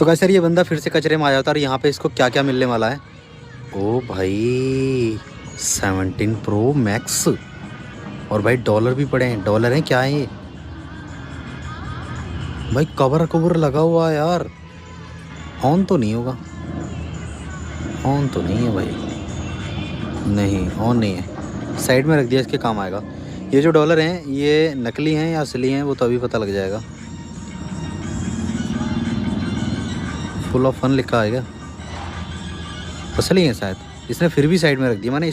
तो कैसे ये बंदा फिर से कचरे में आ जाता है और यहाँ पे इसको क्या क्या मिलने वाला है। ओ भाई 17 प्रो मैक्स, और भाई डॉलर भी पड़े हैं। डॉलर हैं क्या है ये भाई? कवर कवर लगा हुआ है यार। ऑन तो नहीं होगा, ऑन तो नहीं है भाई, नहीं ऑन नहीं है। साइड में रख दिया, इसके काम आएगा। ये जो डॉलर हैं ये नकली हैं या असली हैं वो तो अभी पता लग जाएगा। फुल ऑफ फन लिखा है क्या? असली है शायद, इसने फिर भी साइड में रख दिया। मैंने